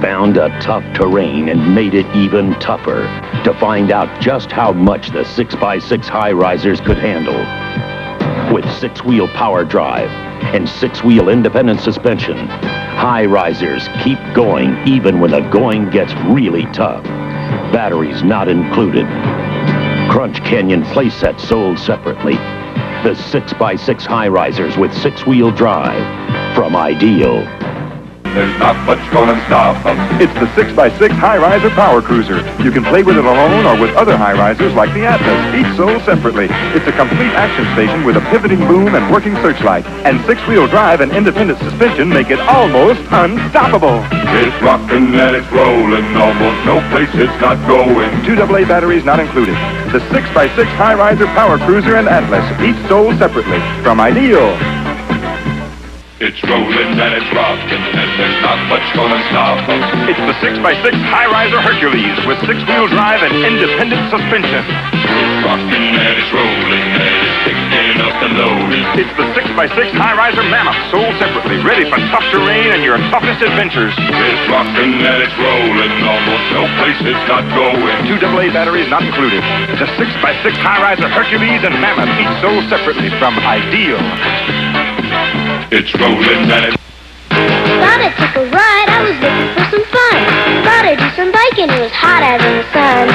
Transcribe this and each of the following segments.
found a tough terrain and made it even tougher to find out just how much the 6x6 high-risers could handle. With 6-wheel power drive and 6-wheel independent suspension, high-risers keep going even when the going gets really tough. Batteries not included. Crunch Canyon playset sold separately. The 6x6 high-risers with 6-wheel drive from Ideal. There's not much gonna stop them. It's the 6x6 High-Riser Power Cruiser. You can play with it alone or with other high-risers like the Atlas, each sold separately. It's a complete action station with a pivoting boom and working searchlight. And 6-wheel drive and independent suspension make it almost unstoppable. It's rocking and it's rolling, almost no place it's not going. 2 AA batteries not included. The 6x6 High-Riser Power Cruiser and Atlas, each sold separately from Ideal. It's rolling and it's rocking, and there's not much gonna stop us. It's the 6x6 High-Riser Hercules with 6-wheel drive and independent suspension. It's rocking and it's rolling, and it's picking up the load. It's the 6x6 High-Riser Mammoth, sold separately, ready for tough terrain and your toughest adventures. It's rocking and it's rolling, almost no place it's not going. 2 AA batteries not included. The 6x6 High-Riser Hercules and Mammoth, each sold separately from Ideal. It's rolling and it's... Thought I'd take a ride, I was looking for some fun. Thought I'd do some biking, it was hot as in the sun.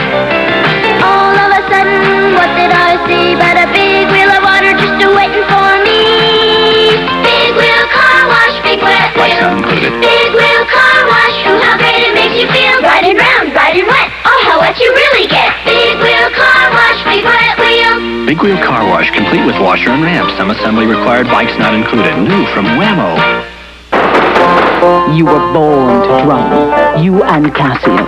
All of a sudden, what did I see but a big wheel of water just a-waiting for me? Big wheel car wash, big wet wheel. Big wheel car wash, ooh, how great it makes you feel. Riding round, riding wet, oh, how wet you really get. Big wheel car wash, big wet wheel. Big Wheel Car Wash, complete with washer and ramp. Some assembly required, bikes not included. New from Whammo. You were born to drum. You and Casio.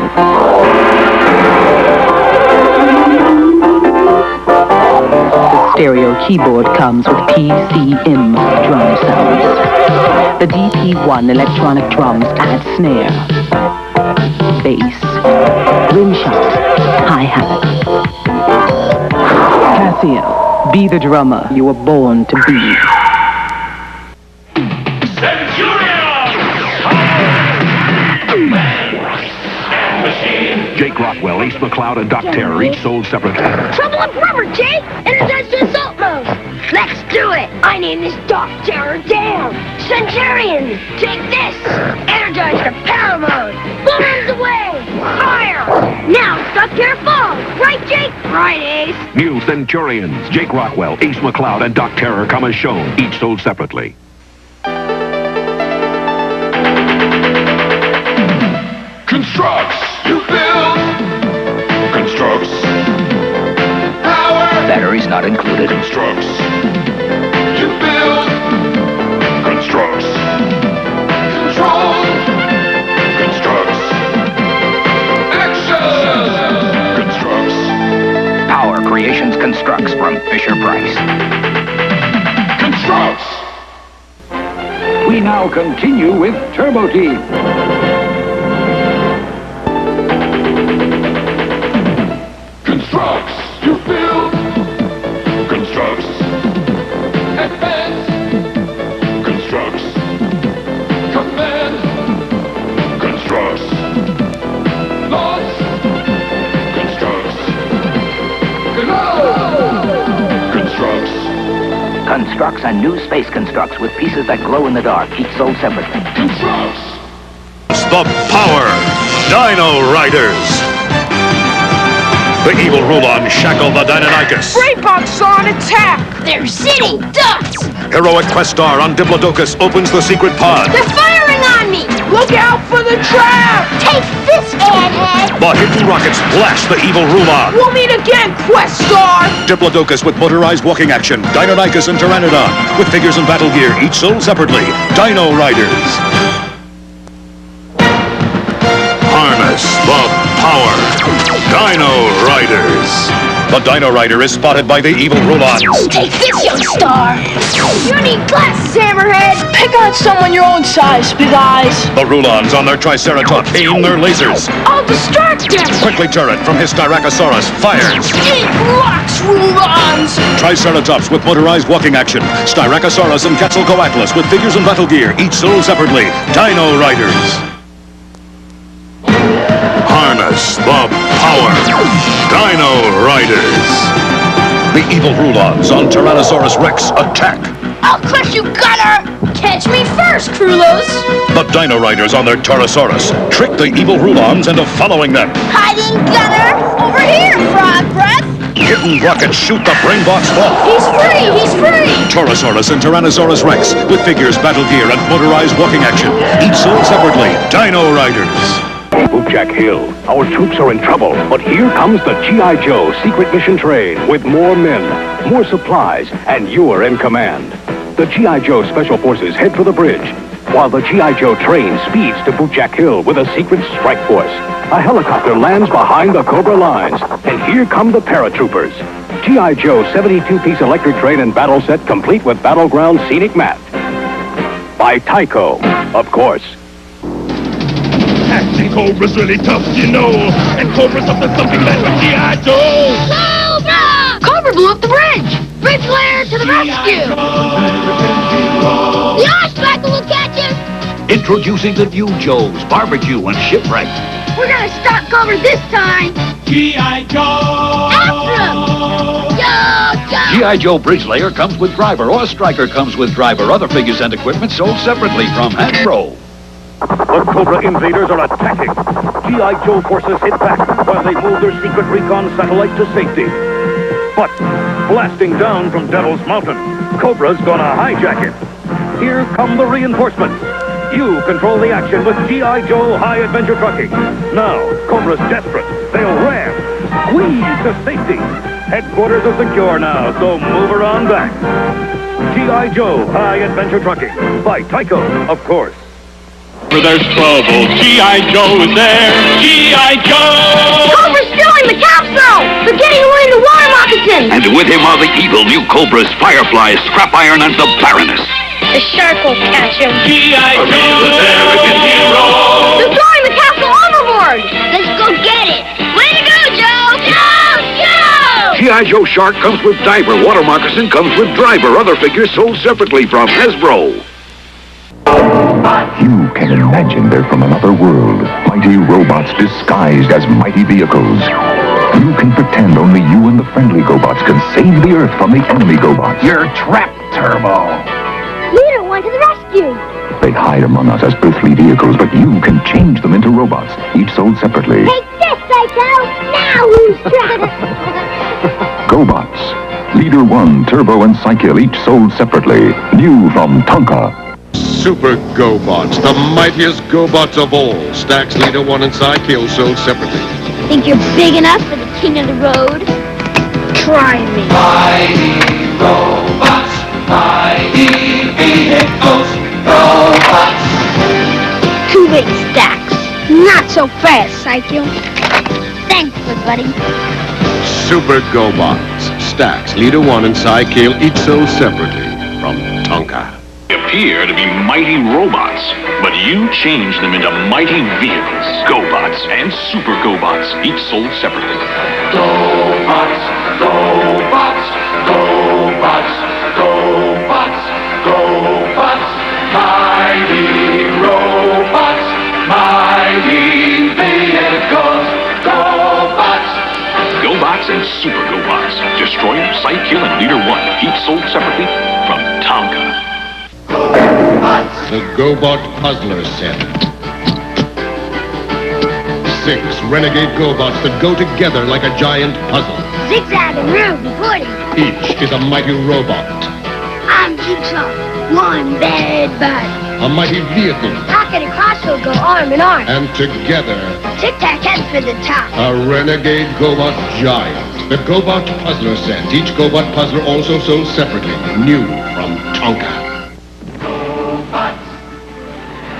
The stereo keyboard comes with PCM drum sounds. The DP1 electronic drums add snare, bass, rim shot, hi-hat. Casio, be the drummer you were born to be. Jake Rockwell, Ace McCloud, and Doc Terror each sold separately. Trouble up rubber, Jake! Energize to assault mode! Let's do it! I name this Doc Terror down! Centurion! Take this! Energize to power mode! Balloons away! Fire! Now Doc Terror falls! Right, Jake? Right, Ace! New Centurions, Jake Rockwell, Ace McCloud, and Doc Terror come as shown, each sold separately. Constructs, you build. Constructs. Power. Batteries not included. Constructs. You build. Constructs. Control. Constructs. Action. Constructs. Power Creations Constructs from Fisher-Price. Constructs. We now continue with Turbo Team. Constructs, you build. Constructs. Advance. Constructs. Command. Constructs. Launch. Constructs. Constructs. Constructs and new space constructs with pieces that glow in the dark, each sold separately. Constructs. The Power Dino Riders. The evil Rulon shackle the Deinonychus. Brainbox on attack! They're sitting ducks! Heroic Questar on Diplodocus opens the secret pod. They're firing on me! Look out for the trap! Take this, airhead! The hidden rockets blast the evil Rulon. We'll meet again, Questar! Diplodocus with motorized walking action. Deinonychus and Pteranodon with figures and battle gear, each sold separately. Dino Riders. Harness the power. Dino Riders. The Dino Rider is spotted by the evil Rulons. Take this, young star! You need glasses, Hammerhead! Pick out someone your own size, Big Eyes. The Rulons on their Triceratops aim their lasers. I'll distract them! Quickly Turret from his Styracosaurus fires. Eat rocks, Rulons! Triceratops with motorized walking action. Styracosaurus and Quetzalcoatlus with figures and battle gear, each sold separately. Dino Riders. Harness the power. Dino Riders. The evil Rulons on Tyrannosaurus Rex attack. I'll crush you, Gunner! Catch me first, Krulos! The Dino Riders on their Torosaurus trick the evil Rulons into following them. Hiding, Gunner! Over here, Frog Breath! Hidden rockets shoot the Brainbox off. He's free! He's free! Torosaurus and Tyrannosaurus Rex with figures, battle gear, and motorized walking action. Each sold separately. Dino Riders. Bootjack Hill. Our troops are in trouble, but here comes the G.I. Joe secret mission train with more men, more supplies, and you're in command. The G.I. Joe Special Forces head for the bridge, while the G.I. Joe train speeds to Bootjack Hill with a secret strike force. A helicopter lands behind the Cobra lines, and here come the paratroopers. G.I. Joe 72-piece electric train and battle set complete with battleground scenic map. By Tyco, of course. Action Cobra's really tough, you know. And Cobra's up to something that's with G.I. Joe. Cobra! Cobra blew up the bridge! Bridge layer to the rescue! The ice cycle will catch him! Introducing the new Joes, Barbecue and Shipwreck. We're gonna stop Cobra this time! G.I. Joe. After him! Go! G.I. Joe Bridge Layer comes with driver, or Striker comes with driver. Other figures and equipment sold separately from Hasbro. The Cobra invaders are attacking. G.I. Joe forces hit back while they move their secret recon satellite to safety. But blasting down from Devil's Mountain, Cobra's gonna hijack it. Here come the reinforcements. You control the action with G.I. Joe High Adventure Trucking. Now, Cobra's desperate. They'll ram, squeeze to safety. Headquarters are secure now, so move her on back. G.I. Joe High Adventure Trucking. By Tyco, of course. For there's trouble, G.I. Joe is there. G.I. Joe. Cobra's stealing the capsule! They're getting away in the water moccasin! And with him are the evil new Cobras, Fireflies, Scrap Iron, and the Baroness. The shark will catch him. G.I. Joe, American hero. They're throwing the capsule overboard! Let's go get it. Way to go, Joe! Go! G.I. Joe Shark comes with diver, Water Moccasin comes with driver. Other figures sold separately from Hasbro. You can imagine they're from another world. Mighty robots disguised as mighty vehicles. You can pretend only you and the friendly GoBots can save the Earth from the enemy GoBots. You're trapped, Turbo. Leader one to the rescue. They hide among us as earthly vehicles, but you can change them into robots, each sold separately. Take this, Psycho. Now who's trapped? GoBots. Leader 1, Turbo, and Psykill, each sold separately. New from Tonka. Super GoBots, the mightiest GoBots of all. Stax, Leader 1, and Psykill sold separately. Think you're big enough for the king of the road? Try me. Mighty robots, mighty vehicles, robots. Too big, Stacks. Not so fast, Psycho. Thanks, good buddy. Super GoBots, Stax, Leader 1, and Psykill, each sold separately from Tonka. Appear to be mighty robots, but you change them into mighty vehicles. GoBots and Super GoBots, each sold separately. GoBots, GoBots, GoBots, GoBots, GoBots, mighty robots, mighty vehicles, GoBots. GoBots and Super GoBots, Destroyer, Psykill, and Leader 1, each sold separately from Tonka. The GoBot Puzzler Set. 6 renegade GoBots that go together like a giant puzzle. Zigzag and round and woody. Each is a mighty robot, I'm Jigsaw. One bad body. a mighty vehicle, Pocket and Crossroad go arm in arm. and together, Tic-Tac head for the top. a renegade GoBot giant. The GoBot Puzzler Set. Each GoBot puzzler also sold separately, new from Tonka.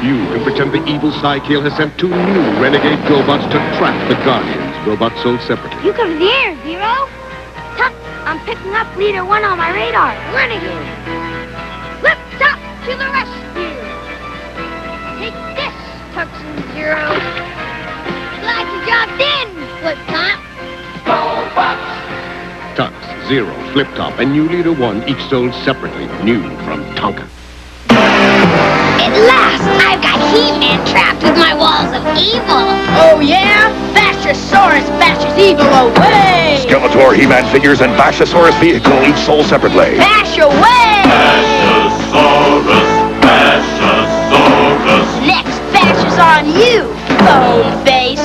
You can pretend the evil Psykill has sent 2 new renegade GoBots to trap the Guardians. Robots sold separately. You cover the air, Zero. Tuck, I'm picking up Leader 1 on my radar. Renegade. Flip top to the rescue. Take this, Tux and Zero. Glad you dropped in, Flip Top. Tux, Zero, Flip Top, and new Leader 1 each sold separately, new from Tonka. At last, I've got He-Man trapped with my walls of evil. Oh, yeah? Faster, away! Skeletor He-Man figures and Bashosaurus vehicle, each sold separately. Bash away! Bashosaurus, Bashosaurus. Next bash is on you, bone face.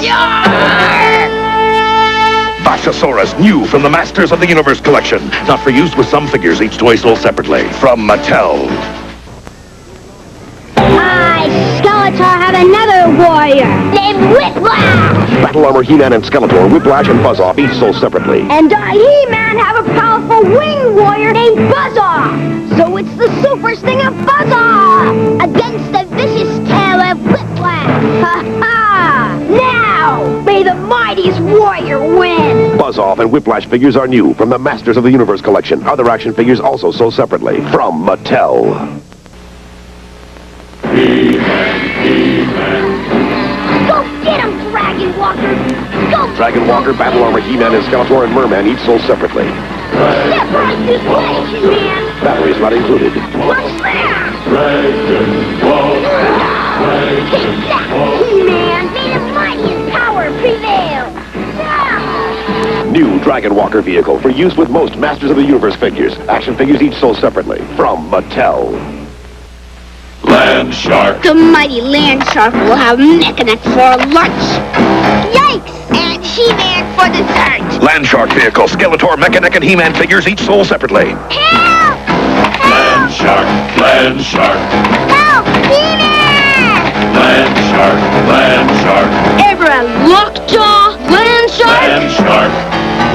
Bashosaurus, new from the Masters of the Universe collection. Not for use with some figures, each toy sold separately. From Mattel. I, Skeletor, have another warrior named Whiplash. Battle Armor He-Man and Skeletor, Whiplash and Buzz-Off, each sold separately. And I, He-Man, have a powerful winged warrior named Buzz-Off. So it's the super stinger Buzz-Off against the vicious tail of Whiplash. Ha-ha! Now, may the mightiest warrior win. Buzz-Off and Whiplash figures are new from the Masters of the Universe collection. Other action figures also sold separately. From Mattel. Go get him, Dragon Walker! Go! Dragon Walker, Battle Armor He-Man and Skeletor and Merman, each sold separately. Step right this way, He-Man! Batteries not included. What's there? Dragon Walker, Take that, He-Man! May the mightiest power prevail! New Dragon Walker vehicle for use with most Masters of the Universe figures. Action figures each sold separately. From Mattel. Land Shark. The mighty Land Shark will have Mechanic for lunch! Yikes! And He-Man for dessert! Land Shark vehicle, Skeletor, Mechanic, and He-Man figures each sold separately. Help! Land Shark, Land Shark. Help! He-Man! Land Shark, Land Shark. Ever lockjaw, land shark? Land Shark.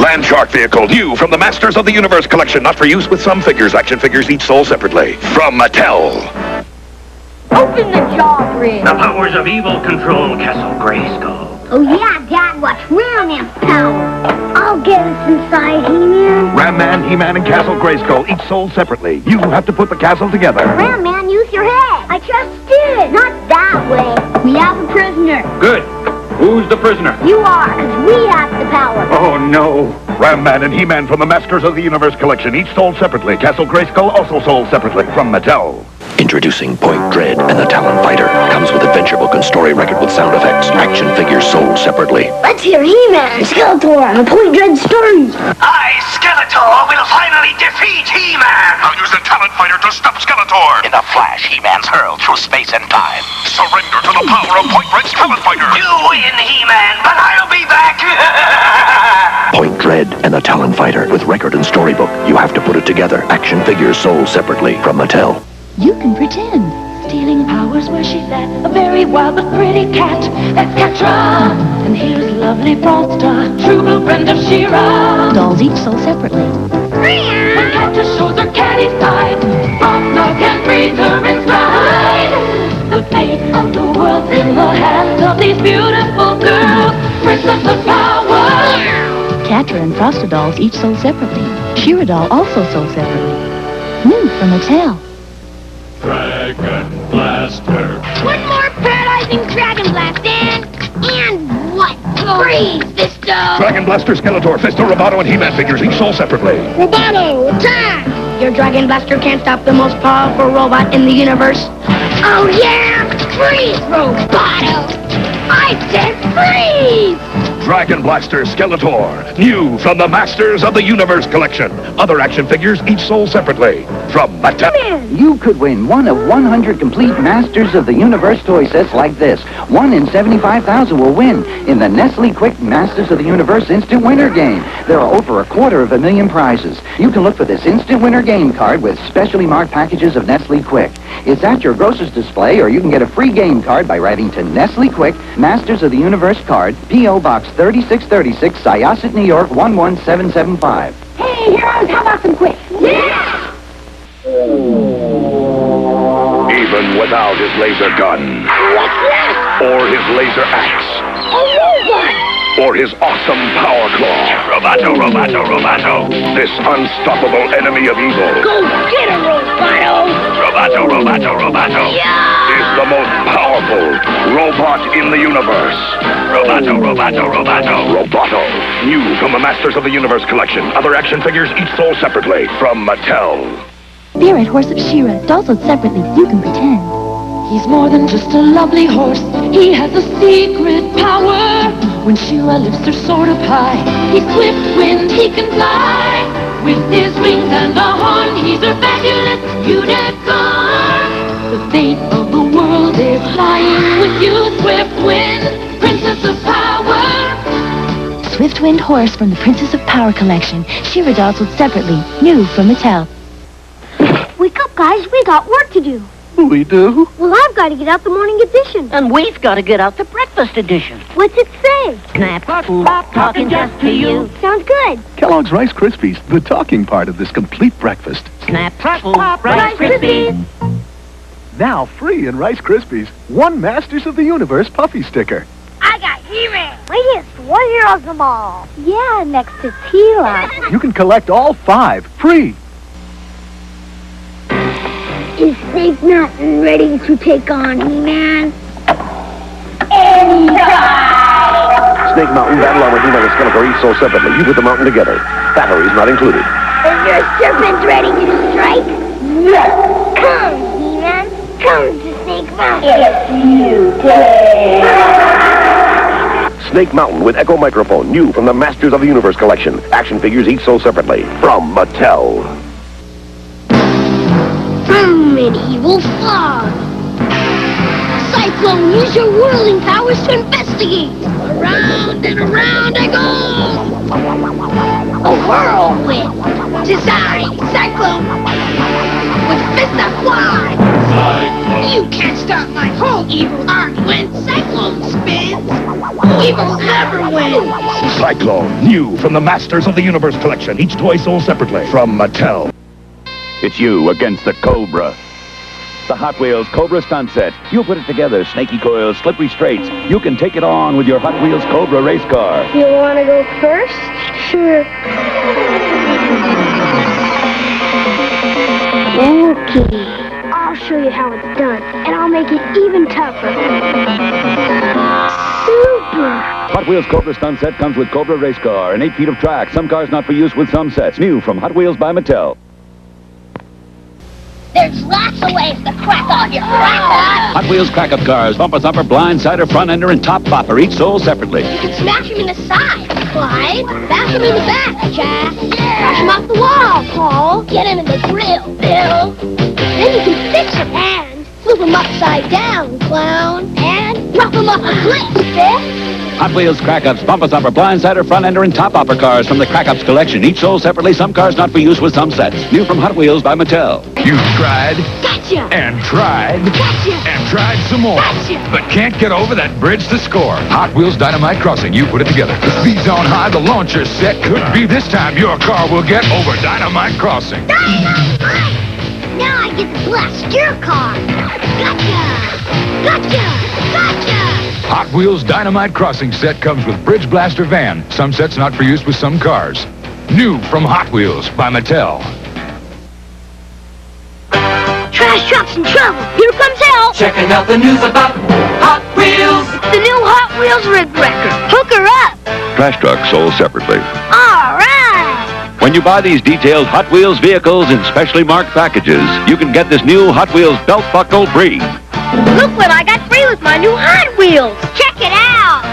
Land Shark vehicle, new from the Masters of the Universe collection. Not for use with some figures. Action figures each sold separately. From Mattel. Open the jaw bridge. The powers of evil control Castle Grayskull. Oh yeah, Dad, what's Ram Man's power? I'll get us inside, He-Man. Ram Man, He-Man, and Castle Grayskull, each sold separately. You have to put the castle together. Ram Man, use your head. I just did. Not that way. We have a prisoner. Good. Who's the prisoner? You are, because we have the power. Oh, no. Ram Man and He-Man from the Masters of the Universe collection, each sold separately. Castle Grayskull also sold separately. From Mattel. Introducing Point Dread and the Talon Fighter. Comes with adventure book and story record with sound effects. Action figures sold separately. Let's hear He-Man, Skeletor, and the Point Dread stories. I, Skeletor, will finally defeat He-Man. I'll use the Talon Fighter to stop Skeletor. In a flash, He-Man's hurled through space and time. Surrender to the power of Point Dread's Talon Fighter. You win, He-Man, but I'll be back. Point Dread and the Talon Fighter with record and storybook. You have to put it together. Action figures sold separately. From Mattel. You can pretend. Stealing powers where she fed a very wild but pretty cat. That's Catra. And here's lovely Frosta, true blue friend of She-Ra. Dolls each sold separately. When Catra shows her catty side, Frosta can breathe her inside. The fate of the world's in the hands of these beautiful girls. Princess of power. Catra and Frosta dolls each sold separately. She-Ra doll also sold separately. New from Mattel. Dragon Blaster. One more paralyzing Dragon Blast, and what? Freeze, Fisto! Dragon Blaster, Skeletor, Fisto, Roboto, and He-Man figures each sold separately. Roboto, attack! Your Dragon Blaster can't stop the most powerful robot in the universe. Oh yeah! Freeze, Roboto! I said freeze! Dragon Blaster, Skeletor, new from the Masters of the Universe collection. Other action figures each sold separately. From Mattel. You could win one of 100 complete Masters of the Universe toy sets like this. 1 in 75,000 will win in the Nestle Quick Masters of the Universe Instant Winner game. There are over 250,000 prizes. You can look for this Instant Winner game card with specially marked packages of Nestle Quick. It's at your grocer's display, or you can get a free game card by writing to Nestle Quick, Masters of the Universe card, P.O. Box 3636, Syosset, New York 11775. Hey, heroes, how about some quick? Yeah! Even without his laser gun. What's that? Or his laser axe. A robot! Or his awesome power claw. Roboto, Roboto, Roboto. This unstoppable enemy of evil Go get him, Roboto! Roboto, Roboto, Roboto. is the most powerful robot in the universe. Roboto, Roboto, Roboto. Roboto, new from the Masters of the Universe collection. Other action figures each sold separately. From Mattel. Spirit Horse of She-Ra, dolls sold separately. You can pretend. He's more than just a lovely horse. He has a secret power. when Shira lifts her sword up high. He's swift wind, he can fly. With his wings and a horn, he's a fabulous unicorn. The fate of the world is flying with you, Swift Wind, Princess of Power. Swift Wind Horse from the Princess of Power collection. Shira dolls sold separately, new from Mattel. Wake up, guys. We got work to do. We do? Well, I've got to get out the morning edition. And we've got to get out the breakfast edition. What's it say? Snap, pop, talking just to you. Sounds good. Kellogg's Rice Krispies, the talking part of this complete breakfast. Snap, pop, Rice Krispies. Now free in Rice Krispies, one Masters of the Universe puffy sticker. I got He-Man. Latest superheroes them all. Yeah, next to Tila. You can collect all 5 free. Is Snake Mountain ready to take on He-Man? Anytime! Snake Mountain battle armor He-Man and Skeletor each sold separately. You put the mountain together. Batteries not included. Is your serpent ready to strike? Yes! Come, He-Man. Come to Snake Mountain. If you dare. Snake Mountain with Echo Microphone, new from the Masters of the Universe collection. Action figures each sold separately. From Mattel. Medieval fog. Cyclone, use your whirling powers to investigate. Around and around I go. A whirlwind. Design Cyclone with fists that fly. You can't stop my whole evil art when Cyclone spins. Evil never wins. Cyclone, new from the Masters of the Universe collection. Each toy sold separately. From Mattel. It's you against the Cobra. The Hot Wheels Cobra stunt set. You put it together, snaky coils, slippery straights. You can take it on with your Hot Wheels Cobra race car. You want to go first? Sure. Okay. I'll show you how it's done, and I'll make it even tougher. Super! Hot Wheels Cobra stunt set comes with Cobra race car and 8 feet of track. Some cars not for use with some sets. New from Hot Wheels by Mattel. There's lots of ways to crack on your cracker. Hot Wheels crack-up cars, bumper thumper, blind sider, front ender, and top bopper, each sold separately. You can smash him in the side, Clyde. Bash him in the back, Jack. Bash him off the wall, Paul. Get him in the grill, Bill. Then you can fix him and flip him upside down, Clown. And drop him off a cliff, Biff. Hot Wheels crack-ups, bumper thumper, blind sider, front ender, and top hopper cars from the crack-ups collection. Each sold separately, some cars not for use with some sets. New from Hot Wheels by Mattel. You've tried Gotcha. and tried Gotcha. and tried some more, Gotcha. but can't get over that bridge to score. Hot Wheels Dynamite Crossing, you put it together. The speed's on high, the launcher set could be this time your car will get over Dynamite Crossing. Dynamite! Now I get to blast your car. Gotcha. Gotcha. Gotcha. Hot Wheels Dynamite Crossing set comes with Bridge Blaster Van. Some sets not for use with some cars. New from Hot Wheels by Mattel. Trash truck's in trouble. Here comes help. Checking out the news about Hot Wheels. The new Hot Wheels Rig Wrecker. Hook her up. Trash trucks sold separately. All right. When you buy these detailed Hot Wheels vehicles in specially marked packages, you can get this new Hot Wheels belt buckle free. Look what I got free with my new Hot Wheels. Check it out.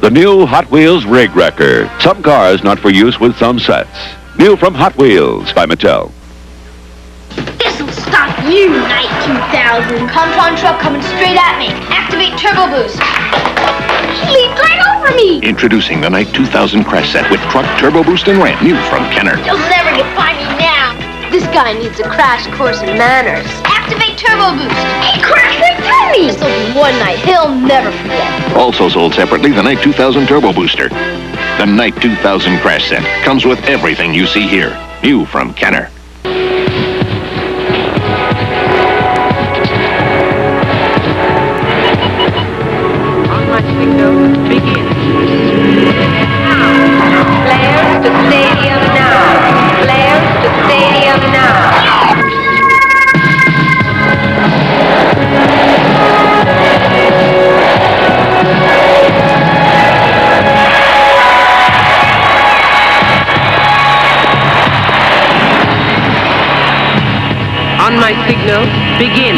The new Hot Wheels Rig Wrecker. Some cars not for use with some sets. New from Hot Wheels by Mattel. This'll stop you, Night 2000. Compton truck coming straight at me. Activate turbo boost. He leaped right over me. Introducing the Night 2000 crash set with truck, turbo boost, and ramp. New from Kenner. You'll never get by me now. This guy needs a crash course in manners. Activate turbo boost. He crashed right through me. This'll be one night he'll never forget. Also sold separately, the Night 2000 Turbo Booster. The Night 2000 crash set comes with everything you see here. New from Kenner. On my signal, begin. Players to stadium now. Players to stadium now. On my signal, begin.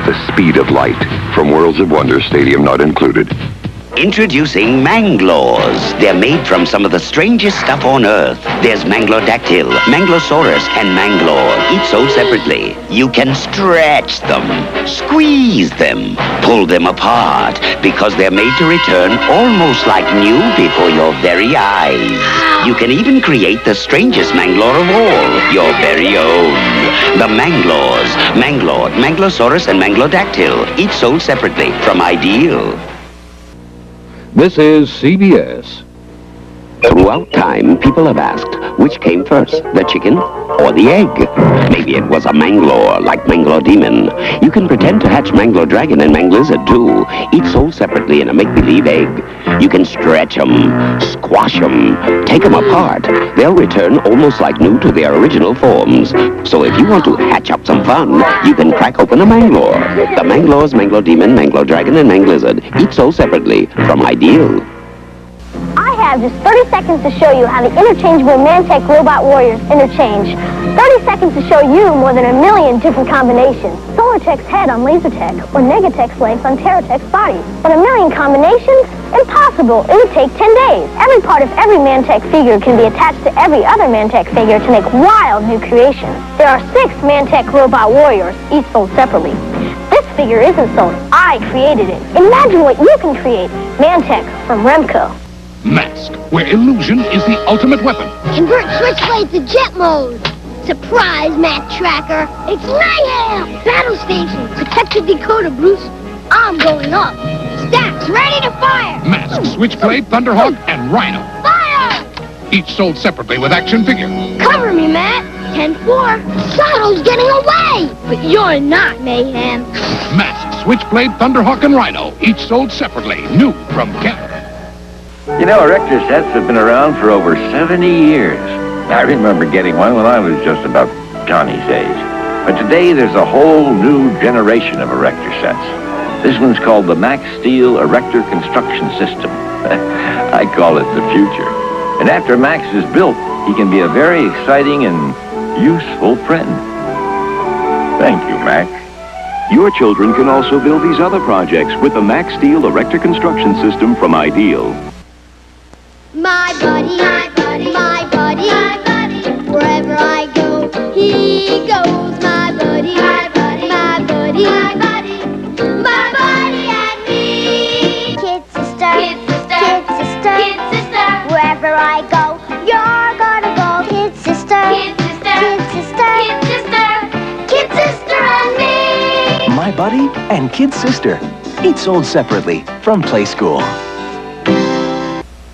the speed of light. From Worlds of Wonder, Stadium not included. Introducing Manglores. They're made from some of the strangest stuff on Earth. There's Manglodactyl, Manglosaurus, and Manglore, each sold separately. You can stretch them, squeeze them, pull them apart, because they're made to return almost like new before your very eyes. You can even create the strangest Manglore of all, your very own. The Manglores, Manglore, Manglosaurus, and Manglodactyl, each sold separately from Ideal. This is CBS. Throughout time, people have asked, which came first, the chicken or the egg? Maybe it was a Manglore, like Manglore Demon. You can pretend to hatch Manglore Dragon and Manglizard, too, each sold separately in a make-believe egg. You can stretch them, squash them, take them apart. They'll return almost like new to their original forms. So if you want to hatch up some fun, you can crack open a Manglore. The Manglores, Manglore Demon, Manglore Dragon, and Manglizard, each sold separately from Ideal. I have just 30 seconds to show you how the interchangeable Mantech robot warriors interchange. 30 seconds to show you more than 1 million different combinations. Solartech's head on Lasertech, or Negatech's legs on Terratech's body. But 1 million combinations? Impossible. It would take 10 days. Every part of every Mantech figure can be attached to every other Mantech figure to make wild new creations. There are 6 Mantech robot warriors, each sold separately. This figure isn't sold. I created it. Imagine what you can create. Mantech from Remco. Mask, where illusion is the ultimate weapon. Convert switchblade to jet mode. Surprise, Matt Tracker. It's mayhem. Battle station. Protect the decoder, Bruce. I'm going up. Stacks ready to fire. Mask, Switchblade, Thunderhawk, and Rhino. Fire! Each sold separately with action figure. Cover me, Matt. 10-4. Sato's getting away. But you're not, Mayhem. Mask, Switchblade, Thunderhawk, and Rhino. Each sold separately. New from Canada. You know, erector sets have been around for over 70 years. I remember getting one when I was just about Johnny's age. But today there's a whole new generation of erector sets. This one's called the Max Steel Erector Construction System. I call it the future. And after Max is built, he can be a very exciting and useful friend. Thank you, Max. Your children can also build these other projects with the Max Steel Erector Construction System from Ideal. My buddy, my buddy, my buddy, my buddy. Wherever I go, he goes. My buddy, my buddy, my buddy, my buddy, my buddy and me. Kid sister, kid sister, kid sister, kid sister. Wherever I go, you're gonna go. Kid sister, kid sister, kid sister, kid sister, kid sister and me. My buddy and kid sister, each sold separately from Play School.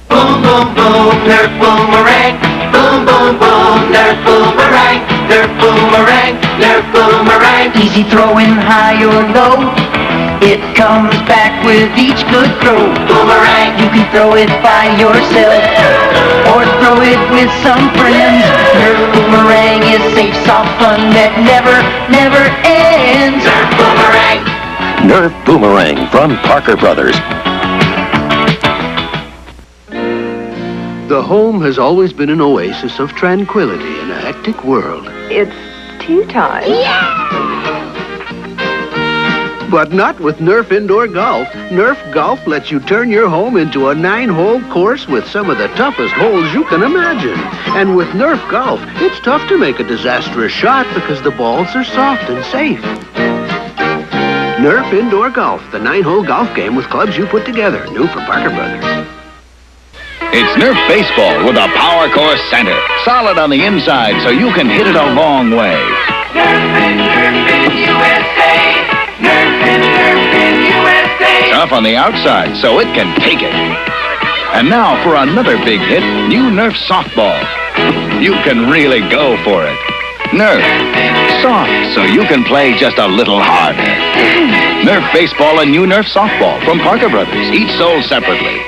Boom, boom, boom, Nerf boomerang. Boom, boom, boom, Nerf boomerang. Nerf boomerang, Nerf boomerang. Easy throwing high or low. It comes back with each good throw. Boomerang. You can throw it by yourself or throw it with some friends. Nerf boomerang is safe, soft fun that never, never ends. Nerf boomerang. Nerf Boomerang from Parker Brothers. The home has always been an oasis of tranquility in a hectic world. It's tea time. But not with Nerf Indoor Golf. Nerf Golf lets you turn your home into a 9-hole course with some of the toughest holes you can imagine. And with Nerf Golf, it's tough to make a disastrous shot because the balls are soft and safe. Nerf Indoor Golf, the 9-hole golf game with clubs you put together. New from Parker Brothers. It's Nerf Baseball with a power core center. Solid on the inside so you can hit it a long way. Nerfin', Nerfin' USA. Nerfin' USA. Tough on the outside so it can take it. And now for another big hit, new Nerf Softball. You can really go for it. Nerf. Soft so you can play just a little harder. Nerf Baseball and new Nerf Softball from Parker Brothers, each sold separately.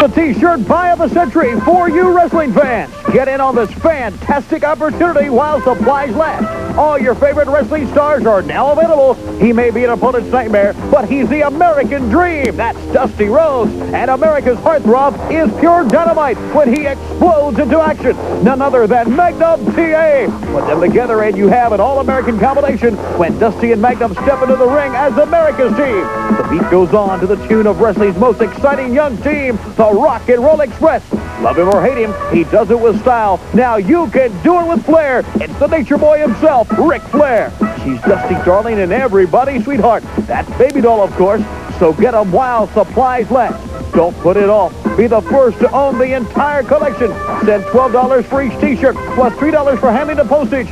The T-shirt buy of the century for you wrestling fans. Get in on this fantastic opportunity while supplies last. All your favorite wrestling stars are now available. He may be an opponent's nightmare, but he's the American dream. That's Dusty Rhodes. And America's heartthrob is pure dynamite when he explodes into action. None other than Magnum TA. Put them together and you have an all-American combination when Dusty and Magnum step into the ring as America's team. The beat goes on to the tune of wrestling's most exciting young team, the Rock and Roll Express. Love him or hate him, he does it with style. Now you can do it with flair. It's the Nature Boy himself, Ric Flair. She's Dusty Darling and everybody's sweetheart. That's Baby Doll, of course. So get them while supplies last. Don't put it off. Be the first to own the entire collection. Send $12 for each T-shirt, plus $3 for handling and postage.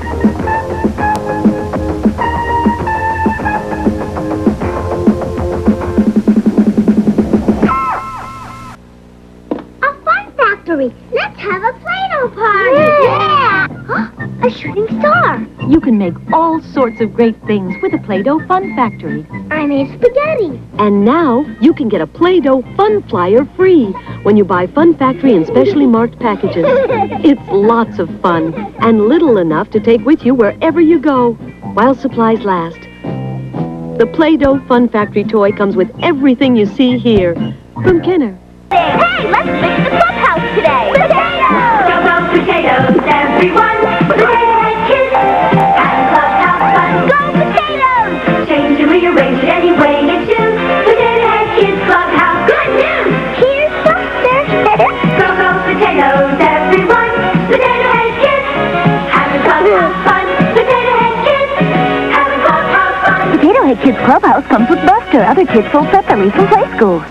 Let's have a Play-Doh party! Yeah! A shooting star! You can make all sorts of great things with a Play-Doh Fun Factory. I made spaghetti. And now you can get a Play-Doh Fun Flyer free when you buy Fun Factory in specially marked packages. It's lots of fun and little enough to take with you wherever you go while supplies last. The Play-Doh Fun Factory toy comes with everything you see here. From Kenner. Hey, let's fix the clubhouse today! Potatoes! Go, go, potatoes, everyone! Potato Head Kids! Have clubhouse fun! Go, potatoes! Change and rearrange it any way you choose! Potato Head Kids Clubhouse! Good news! Here's something! Go, go, potatoes, everyone! Potato Head Kids! Having clubhouse fun! Potato Head Kids! Having clubhouse fun! Potato Head Kids Clubhouse comes with Buster. Other kids sold separately from play schools.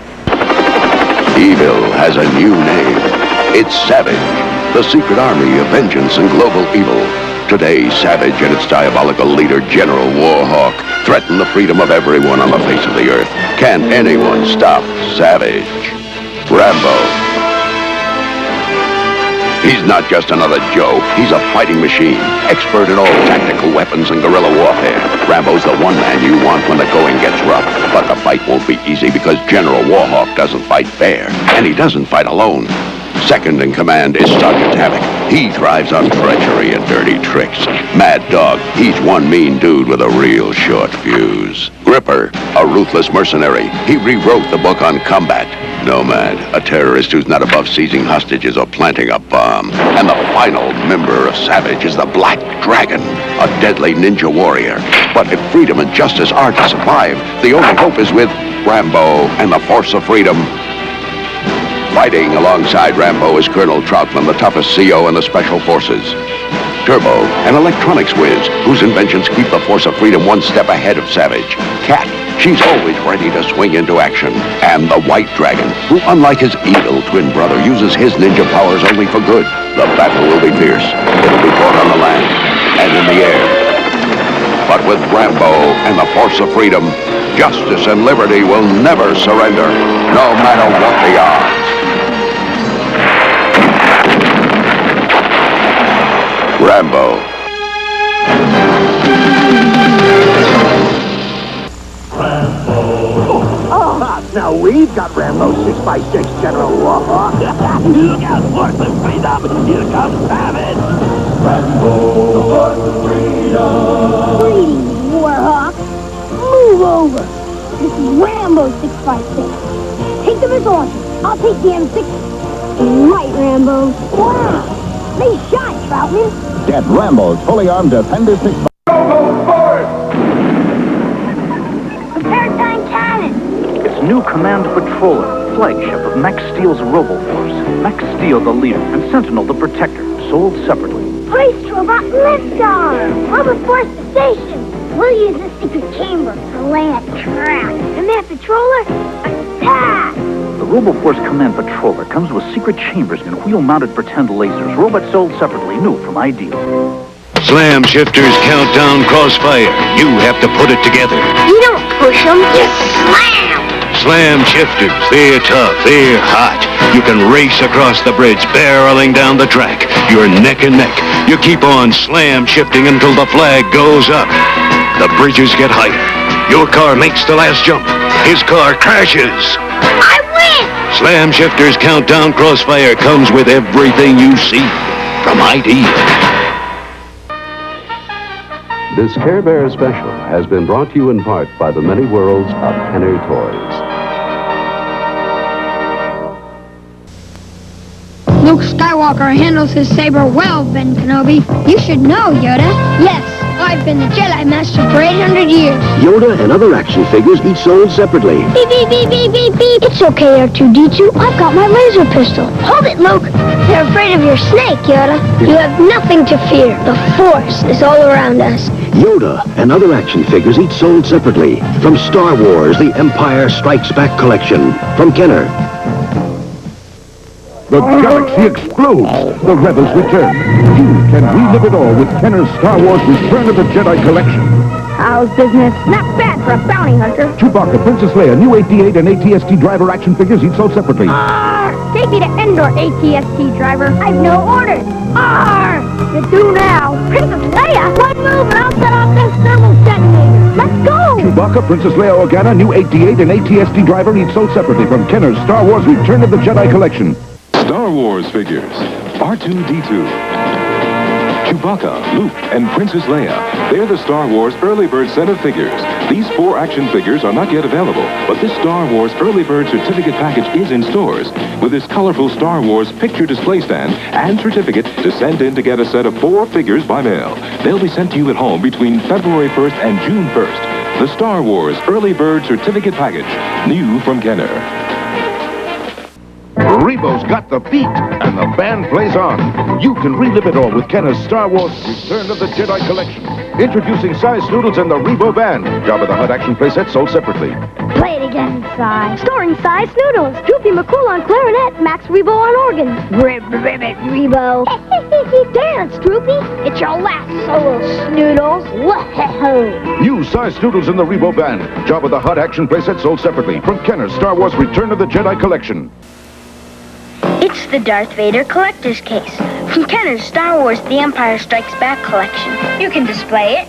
Evil has a new name. It's Savage, the secret army of vengeance and global evil. Today, Savage and its diabolical leader, General Warhawk, threaten the freedom of everyone on the face of the earth. Can anyone stop Savage? Rambo. He's not just another Joe. He's a fighting machine, expert in all tactical weapons and guerrilla warfare. Rambo's the one man you want when the going gets rough. But the fight won't be easy because General Warhawk doesn't fight fair, and he doesn't fight alone. Second in command is Sergeant Havoc. He thrives on treachery and dirty tricks. Mad Dog, he's one mean dude with a real short fuse. Gripper, a ruthless mercenary. He rewrote the book on combat. Nomad, a terrorist who's not above seizing hostages or planting a bomb. And the final member of Savage is the Black Dragon, a deadly ninja warrior. But if freedom and justice are to survive, the only hope is with Rambo and the Force of Freedom. Fighting alongside Rambo is Colonel Troutman, the toughest CO in the Special Forces. Turbo, an electronics whiz, whose inventions keep the Force of Freedom one step ahead of Savage. Cat, she's always ready to swing into action. And the White Dragon, who, unlike his evil twin brother, uses his ninja powers only for good. The battle will be fierce. It'll be fought on the land and in the air. But with Rambo and the Force of Freedom, justice and liberty will never surrender, no matter what the odds. Rambo. Oh, now we've got Rambo 6x6 General Warhawk. Look out, Force of Freedom! Here comes Savage! Rambo, the Force of Freedom! Please, Warhawk, move over. This is Rambo 6x6. Take the missile launcher. I'll take the M6. Right, Rambo. Wow! Nice shot, Troutman. Get Rambo's fully armed Defender 6. Paratime cannon. It's new Command Patroller, flagship of Max Steel's RoboForce. Max Steel, the leader, and Sentinel, the protector, sold separately. Hoist robot liftoff. RoboForce to station. We'll use the secret chamber to lay a trap. Command Patroller, attack. The RoboForce Command Patroller comes with secret chambers and wheel-mounted pretend lasers. Robots sold separately, new from Ideal. Slam Shifters Countdown Crossfire. You have to put it together. You don't push them, you slam. Slam Shifters, they're tough, they're hot. You can race across the bridge, barreling down the track. You're neck and neck. You keep on slam shifting until the flag goes up. The bridges get higher. Your car makes the last jump. His car crashes. I win! Slam Shifter's Countdown Crossfire comes with everything you see, from idea. This Care Bear special has been brought to you in part by the many worlds of Kenner Toys. Luke Skywalker handles his saber well, Ben Kenobi. You should know, Yoda. Yes, I've been the Jedi Master for 800 years. Yoda and other action figures each sold separately. Beep, beep, beep, beep, beep, beep. It's okay, R2-D2. I've got my laser pistol. Hold it, Luke. They're afraid of your snake, Yoda. You have nothing to fear. The Force is all around us. Yoda and other action figures each sold separately. From Star Wars, The Empire Strikes Back collection. From Kenner. The galaxy explodes. The rebels return. You can relive it all with Kenner's Star Wars Return of the Jedi collection. How's business? Not bad for a bounty hunter. Chewbacca, Princess Leia, new 88 and ATST driver action figures each sold separately. Take me to Endor, ATST driver. I've no orders. You do now. Princess Leia? One move and I'll set off this thermal detonator. Let's go. Chewbacca, Princess Leia Organa, new 88 and ATST driver each sold separately from Kenner's Star Wars Return of the Jedi collection. Star Wars figures. R2-D2. Chewbacca, Luke, and Princess Leia. They're the Star Wars Early Bird set of figures. These 4 action figures are not yet available, but this Star Wars Early Bird certificate package is in stores with this colorful Star Wars picture display stand and certificate to send in to get a set of 4 figures by mail. They'll be sent to you at home between February 1st and June 1st. The Star Wars Early Bird certificate package, new from Kenner. Rebo's got the beat, and the band plays on. You can relive it all with Kenner's Star Wars Return of the Jedi collection. Introducing Size Noodles and the Rebo Band. Jabba the Hutt action playset sold separately. Play it again, Si. Starring Size Noodles. Droopy McCool on clarinet. Max Rebo on organ. Ribbit Rebo. Dance, Droopy. It's your last solo, Snoodles. Whoa. New Size Noodles and the Rebo Band. Jabba the Hutt action playset sold separately from Kenner's Star Wars Return of the Jedi collection. It's the Darth Vader collector's case from Kenner's Star Wars The Empire Strikes Back collection. You can display it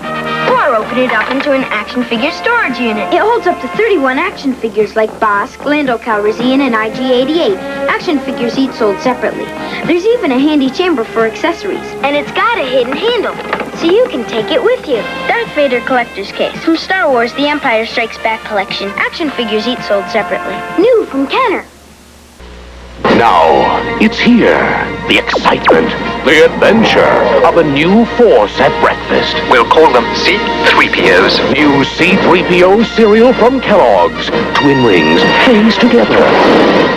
or open it up into an action figure storage unit. It holds up to 31 action figures like Bosk, Lando Calrissian, and IG-88. Action figures each sold separately. There's even a handy chamber for accessories. And it's got a hidden handle, so you can take it with you. Darth Vader collector's case from Star Wars The Empire Strikes Back collection. Action figures each sold separately. New from Kenner. Now, it's here. The excitement, the adventure of a new force at breakfast. We'll call them C-3POs. New C-3PO cereal from Kellogg's. Twin rings hangs together.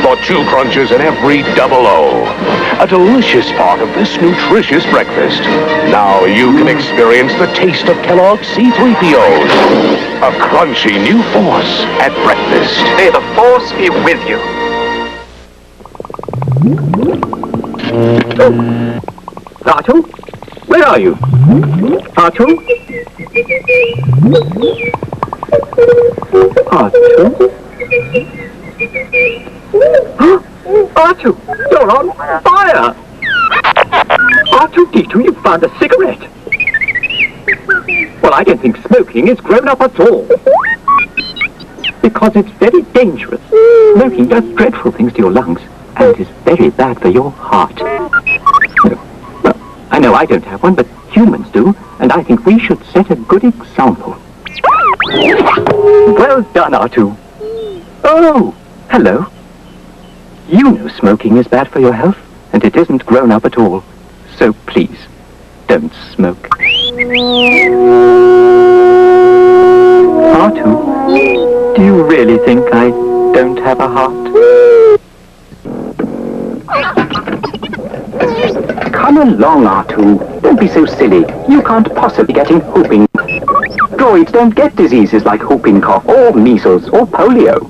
For 2 crunches in every double O. A delicious part of this nutritious breakfast. Now you can experience the taste of Kellogg's C-3POs. A crunchy new force at breakfast. May the force be with you. R2? Where are you? R2? R2? R2, you're on fire! R2-D2, you found a cigarette! Well, I don't think smoking is grown up at all. Because it's very dangerous. Smoking does dreadful things to your lungs. And is very bad for your heart. Well, I know I don't have one, but humans do, and I think we should set a good example. Well done, R2. Oh, hello. You know smoking is bad for your health, and it isn't grown up at all. So please, don't smoke. R2, do you really think I don't have a heart? Come along, R2. Don't be so silly. You can't possibly get in whooping. Droids don't get diseases like whooping cough or measles or polio.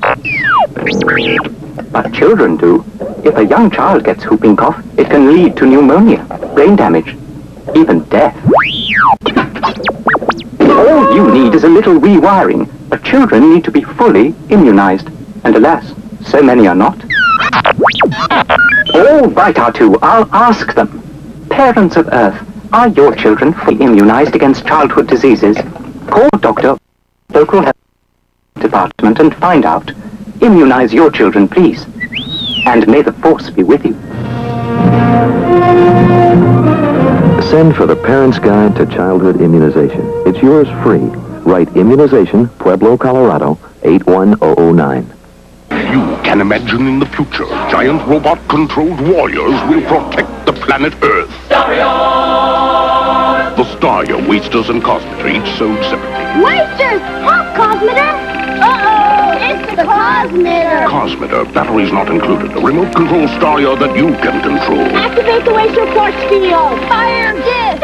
But children do. If a young child gets whooping cough, it can lead to pneumonia, brain damage, even death. All you need is a little rewiring, but children need to be fully immunized. And alas, so many are not. All right, R2, I'll ask them. Parents of Earth, are your children fully immunized against childhood diseases? Call doctor, local health department and find out. Immunize your children, please. And may the force be with you. Send for the Parent's Guide to Childhood Immunization. It's yours free. Write Immunization, Pueblo, Colorado, 81009. You can imagine in the future, giant robot-controlled warriors will protect the planet Earth. The Staria, Wasters, and Cosmeter, each sold separately. Wasters! Help, Cosmeter! Uh-oh! It's the Cosmeter! Cosmeter, batteries not included. A remote control Staria that you can control. Activate the Waster force field! Fire disc!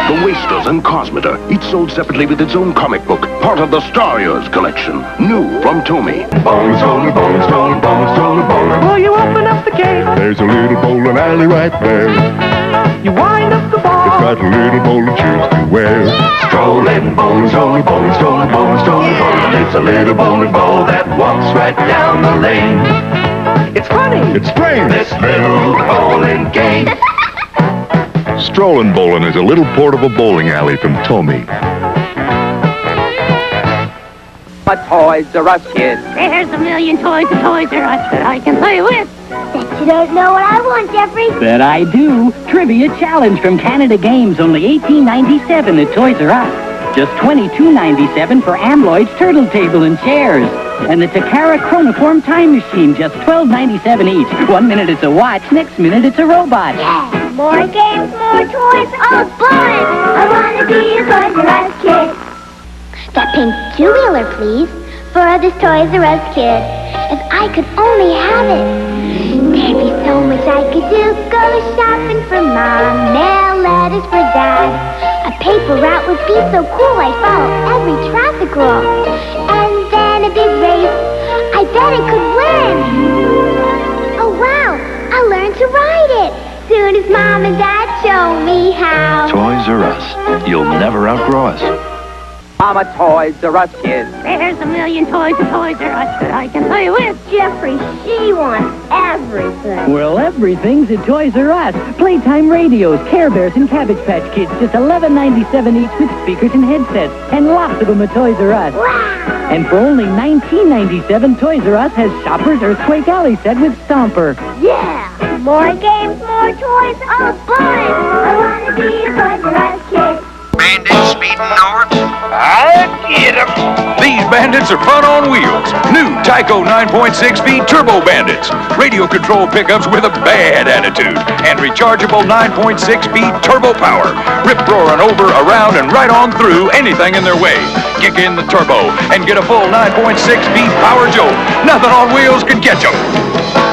The Wasters and Cosmeter, each sold separately with its own comic book, part of the Starias collection. New from Tomy. Bowling, stolen, bowling, stolen, bowling, stolen, bowling. Will you open up the gate? There's a little bowling alley right there. You wind up the ball. It's got a little bowling shoes to wear. Strolling, bowling, stolen, bowling, stolen, bowling, stolen, bowling. It's a little bowling ball that walks right down the lane. It's funny. It's spring. This little bowling game. Strolling Bowling is a little portable bowling alley from Tomy. A Toys R Us kid. There's a million toys at Toys R Us that I can play with. Bet you don't know what I want, Jeffrey. Bet I do. Trivia challenge from Canada Games, only $18.97 at Toys R Us. Just $22.97 for Amloid's Turtle Table and Chairs. And the Takara Chronoform Time Machine, just $12.97 each. 1 minute it's a watch, next minute it's a robot. Yeah, more games, more toys, all fun. I want to be a Toys R Us kid. That pink two-wheeler, please, for this Toys R Us kid. If I could only have it, there'd be so much I could do. Go shopping for Mom, mail letters for Dad. A paper route would be so cool, I'd follow every traffic rule. And then a big race, I bet I could win. Oh wow, I'll learn to ride it. Soon as Mom and Dad show me how. Toys R Us. You'll never outgrow us. I'm a Toys R Us kid. There's a million toys at Toys R Us that I can play with. Jeffrey, she wants everything. Well, everything's at Toys R Us. Playtime radios, Care Bears, and Cabbage Patch Kids, just $11.97 each with speakers and headsets. And lots of them at Toys R Us. Wow! And for only $19.97, Toys R Us has Shopper's Earthquake Alley set with Stomper. Yeah! More games, more toys, all fun! I want to be a Toys R Us kid. Bandits speeding north? I get 'em. These bandits are fun on wheels. New Tyco 9.6-speed turbo bandits. Radio control pickups with a bad attitude. And rechargeable 9.6-speed turbo power. Rip roaring over, around, and right on through anything in their way. Kick in the turbo and get a full 9.6-speed power jolt. Nothing on wheels can catch 'em.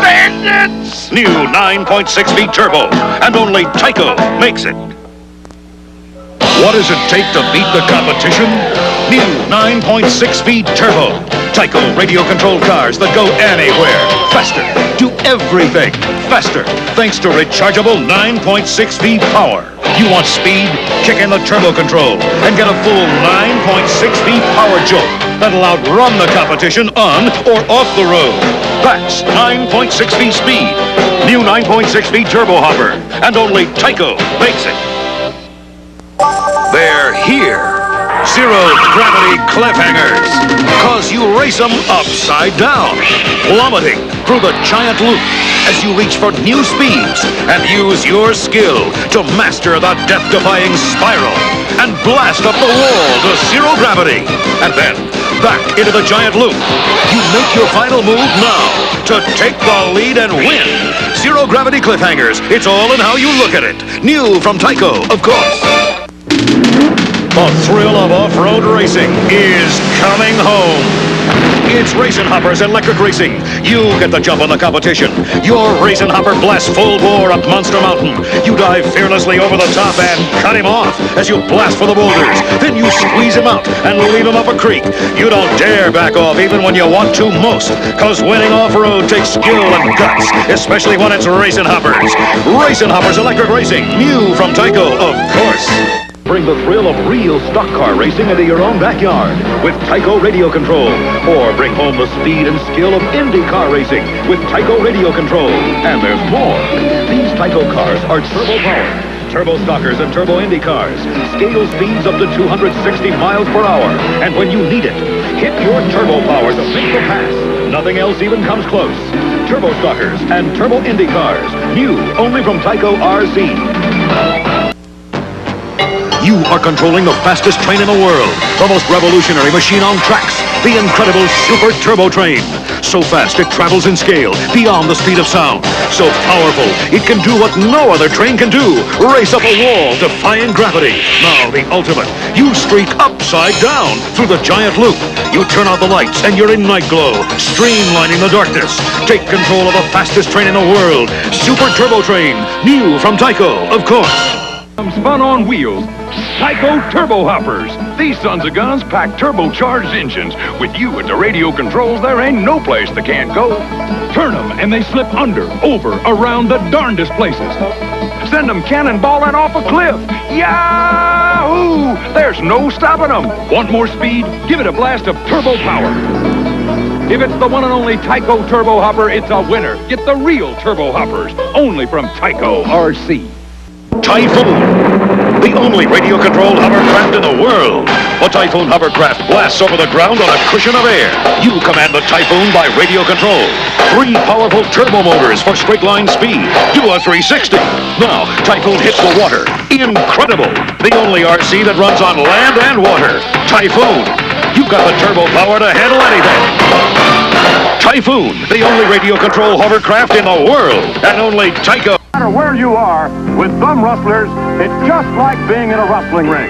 Bandits! New 9.6-speed turbo. And only Tyco makes it. What does it take to beat the competition? New 9.6-speed turbo. Tyco radio-controlled cars that go anywhere. Faster. Do everything. Faster. Thanks to rechargeable 9.6-speed power. You want speed? Kick in the turbo control and get a full 9.6-speed power jolt that'll outrun the competition on or off the road. That's 9.6-speed speed. New 9.6-speed turbo hopper. And only Tyco makes it. They're here. Zero-gravity cliffhangers. Cause you race them upside down, plummeting through the giant loop as you reach for new speeds and use your skill to master the death-defying spiral and blast up the wall to zero gravity. And then back into the giant loop. You make your final move now to take the lead and win. Zero-gravity cliffhangers. It's all in how you look at it. New from Tyco, of course. The thrill of off-road racing is coming home. It's Racing Hopper's electric racing. You get the jump on the competition. Your Racing Hopper blasts full bore up Monster Mountain. You dive fearlessly over the top and cut him off as you blast for the boulders. Then you squeeze him out and leave him up a creek. You don't dare back off even when you want to most, cause winning off-road takes skill and guts, especially when it's Racing Hoppers. Racing Hopper's electric racing, new from Tyco, of course. Bring the thrill of real stock car racing into your own backyard with Tyco radio control. Or bring home the speed and skill of Indy car racing with Tyco radio control. And there's more. These Tyco cars are turbo-powered, turbo stockers and turbo Indy cars. Scale speeds up to 260 miles per hour. And when you need it, hit your turbo power to make the pass. Nothing else even comes close. turbo stockers and turbo Indy cars. New only from Tyco RC. You are controlling the fastest train in the world, the most revolutionary machine on tracks, the incredible Super Turbo Train. So fast it travels in scale, beyond the speed of sound. So powerful, it can do what no other train can do. Race up a wall, defying gravity. Now the ultimate. You streak upside down through the giant loop. You turn out the lights and you're in night glow, streamlining the darkness. Take control of the fastest train in the world. Super Turbo Train, new from Tyco, of course. Spun on wheels, Tyco Turbo Hoppers. These sons of guns pack turbocharged engines. With you at the radio controls, there ain't no place they can't go. Turn them and they slip under, over, around the darndest places. Send them cannonballing off a cliff. Yahoo! There's no stopping them. Want more speed? Give it a blast of turbo power. If it's the one and only Tyco Turbo Hopper, it's a winner. Get the real Turbo Hoppers, only from Tyco RC. Typhoon, the only radio-controlled hovercraft in the world. The Typhoon hovercraft blasts over the ground on a cushion of air. You command the Typhoon by radio control. 3 powerful turbo motors for straight-line speed. Do a 360. Now, Typhoon hits the water. Incredible. The only RC that runs on land and water. Typhoon. You've got the turbo power to handle anything. Typhoon, the only radio-controlled hovercraft in the world. And only Tyco. No matter where you are, with thumb rustlers, it's just like being in a wrestling ring.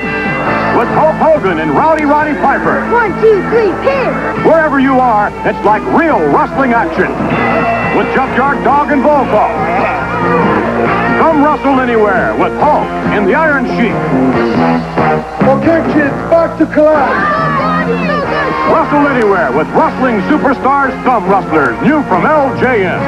With Hulk Hogan and Roddy Piper. 1, 2, 3, pin! Wherever you are, it's like real wrestling action. With Junkyard Dog and Bull Talk. Thumb rustle anywhere with Hulk in the Iron Sheik. Okay, kids, back to class. Rustle anywhere with Wrestling Superstars Thumb Rustlers, new from LJN.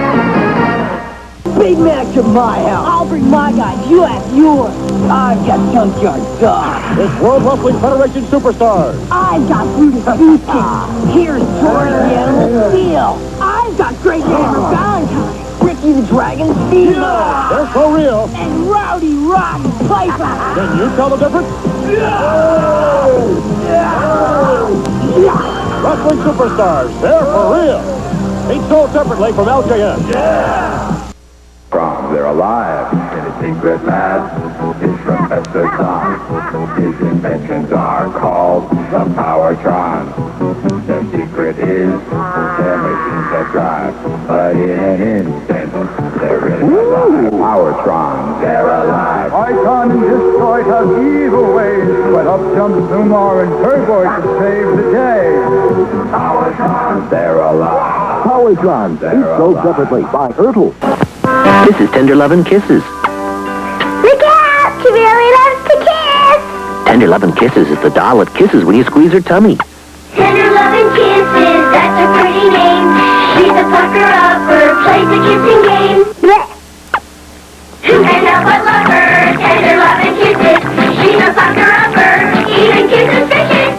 Big Mac to my house. I'll bring my guys. You have yours. I've got Junkyard Dog. It's World Wrestling Federation Superstars. I've got Brutus Beefcake. Here's George the Animal Steel. I've got Great Hammer Valentine. Ricky the Dragon Steamboat. They're so real. And Rowdy Roddy Piper. Can you tell the difference? Wrestling Superstars, they're for real. Each sold separately from LJN. They're alive in a secret lab. It's Professor Tom. His inventions are called the Powertron. The secret is they're machines that drive, but in an instant, they're really alive. Powertrons, they're alive. Icon and Destroy have evil ways, but up jumps Zumar and Turbo to save the day. Powertrons, they're alive. Powertrons, each sold separately by Ertl. This is Tender Lovin' Kisses. Look out! She really loves to kiss! Tender Lovin' Kisses is the doll that kisses when you squeeze her tummy. Tender loving kisses, that's her pretty name. She's a pucker-upper, plays the kissing game. Blech. Who can help but love her? Tender loving kisses. She's a pucker-upper, even kisses fishes.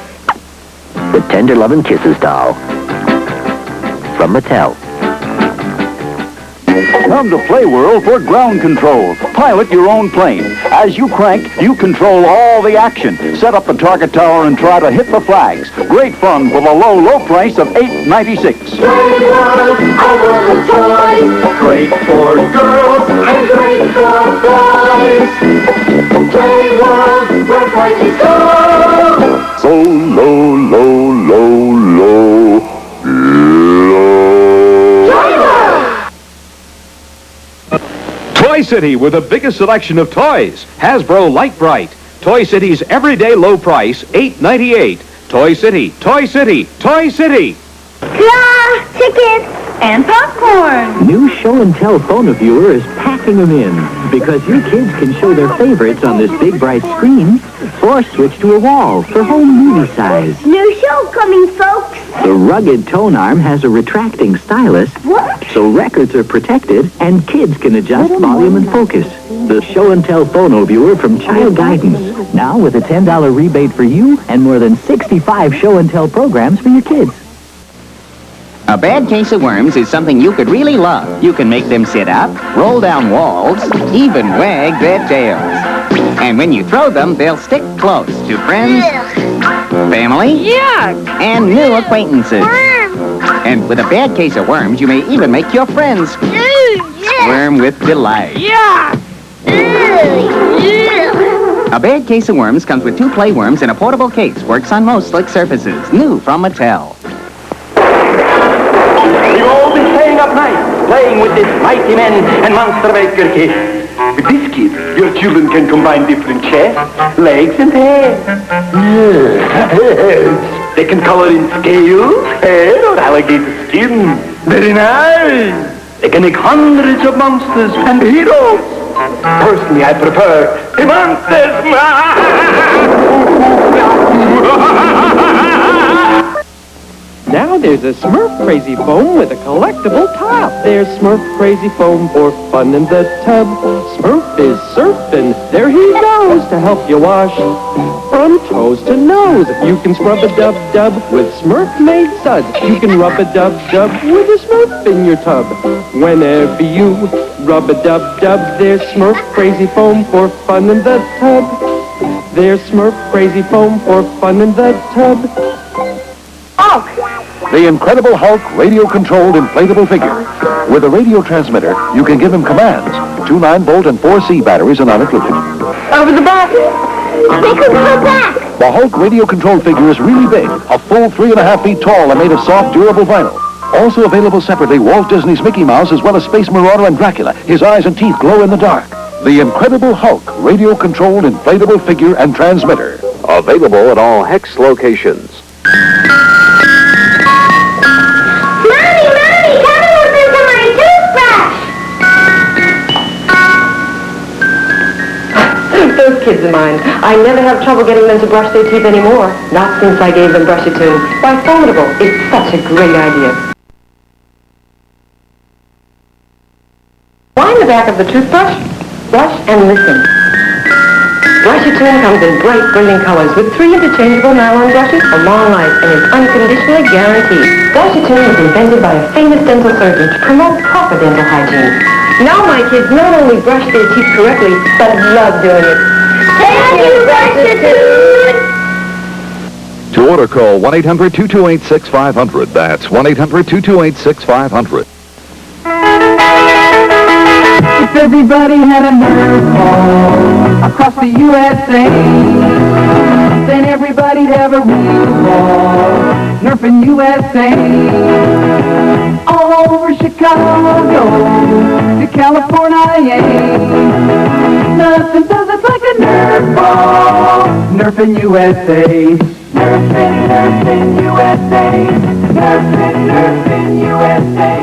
The Tender Lovin' Kisses doll. From Mattel. Come to Playworld for ground control. Pilot your own plane. As you crank, you control all the action. Set up the target tower and try to hit the flags. Great fun for the low price of $8.96. Playworld, over the toys. Great for girls and great for boys. Playworld, where prices go. So low, low, low, low, low. Toy City with the biggest selection of toys. Hasbro Light Bright. Toy City's everyday low price, $8.98. Toy City, Toy City, Toy City. Claw, tickets, And popcorn. New Show and Tell Phoneviewer is packing them in because your kids can show their favorites on this big bright screen or switch to a wall for home movie size. New show coming, folks. The rugged tone arm has a retracting stylus, so records are protected and kids can adjust volume and focus. The Show and Tell Phoneviewer from Child Guidance. Now with a $10 rebate for you and more than 65 Show and Tell programs for your kids. A bad case of worms is something you could really love. You can make them sit up, roll down walls, even wag their tails. And when you throw them, they'll stick close to friends, family, and new acquaintances. And with a bad case of worms, you may even make your friends squirm with delight. Yeah! A bad case of worms comes with 2 play worms in a portable case. Works on most slick surfaces. New from Mattel. We've all been staying up night, playing with this mighty men and monster maker kit. With this kit, your children can combine different chests, legs, and heads. Yes. They can color in scales, hair, or alligator skin. Very nice. They can make hundreds of monsters and heroes. Personally, I prefer the monsters. Now there's a Smurf Crazy Foam with a collectible top. There's Smurf Crazy Foam for fun in the tub. Smurf is surfing. There he goes to help you wash from toes to nose. You can scrub a dub-dub with Smurf-made suds. You can rub a dub-dub with a Smurf in your tub. Whenever you rub a dub-dub, there's Smurf Crazy Foam for fun in the tub. There's Smurf Crazy Foam for fun in the tub. The Incredible Hulk radio-controlled inflatable figure. With a radio transmitter, you can give him commands. 2 9-volt and 4 C batteries are not included. Over the back. They could go back. The Hulk radio-controlled figure is really big, a full 3.5 feet tall and made of soft, durable vinyl. Also available separately, Walt Disney's Mickey Mouse as well as Space Marauder and Dracula. His eyes and teeth glow in the dark. The Incredible Hulk radio-controlled inflatable figure and transmitter. Available at all Hex locations. Those kids of mine, I never have trouble getting them to brush their teeth anymore. Not since I gave them Brush-A-Tune. Why, formidable. It's such a great idea. Wind the back of the toothbrush, brush, and listen. Brush-A-Tune comes in bright, brilliant colors with 3 interchangeable nylon brushes, a long life, and is unconditionally guaranteed. Brush-A-Tune was invented by a famous dental surgeon to promote proper dental hygiene. Now my kids not only brush their teeth correctly, but love doing it. Thank you, Brush-A-Tune! To order, call 1-800-228-6500. That's 1-800-228-6500. If everybody had a Nerf ball across the USA, then everybody'd have a real ball. Nerfing USA. All over Chicago to California. Nothing does it like a Nerf ball. Nerfing USA. Nerfing USA. Nerfing USA.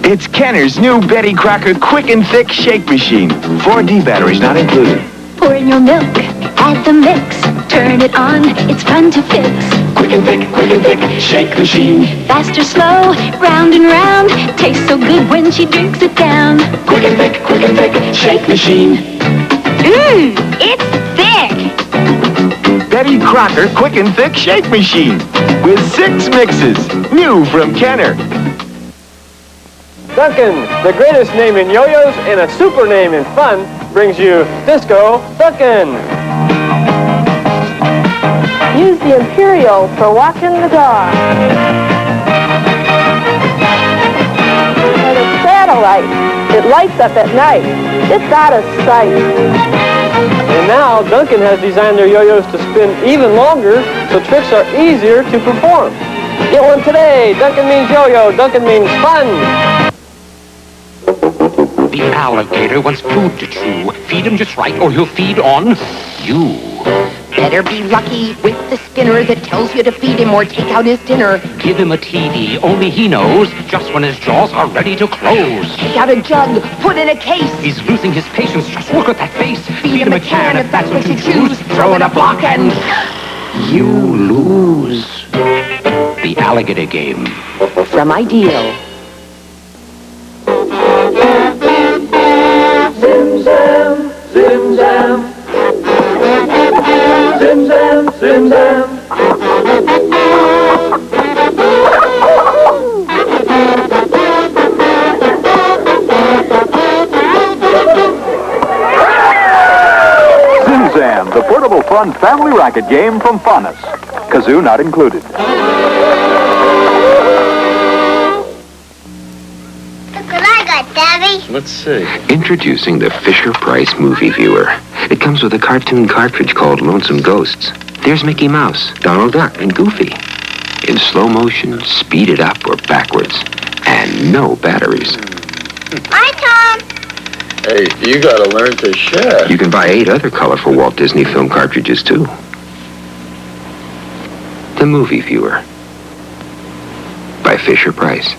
It's Kenner's new Betty Crocker Quick and Thick Shake Machine. 4D batteries not included. Pour in your milk, add the mix, turn it on, it's fun to fix. Quick and thick, shake machine. Fast or slow, round and round, tastes so good when she drinks it down. Quick and thick, shake machine. It's thick. Betty Crocker Quick and Thick Shake Machine with 6 mixes. New from Kenner. Duncan, the greatest name in yo-yos and a super name in fun, brings you Disco Duncan. Use the Imperial for walking the dog. And a satellite. It lights up at night. It's out of sight. And now, Duncan has designed their yo-yos to spin even longer, so tricks are easier to perform. Get one today. Duncan means yo-yo. Duncan means fun. The alligator wants food to chew. Feed him just right or he'll feed on you. Better be lucky with the spinner that tells you to feed him or take out his dinner. Give him a TV, only he knows just when his jaws are ready to close. Take out a jug, put in a case. He's losing his patience, just look at that face. Feed him a can if that's what you choose. Throw in a block and you lose. The alligator game. From Ideal. Zim zam, zim zam. Zim zam, zim zam. Zim Zam, the portable fun family racket game from Faunus. Kazoo not included. Look what I got, Daddy. Let's see. Introducing the Fisher-Price Movie Viewer. It comes with a cartoon cartridge called Lonesome Ghosts. There's Mickey Mouse, Donald Duck, and Goofy. In slow motion, speeded up or backwards. And no batteries. Hi, Tom. Hey, you gotta learn to share. You can buy 8 other colorful Walt Disney film cartridges, too. The Movie Viewer. By Fisher-Price.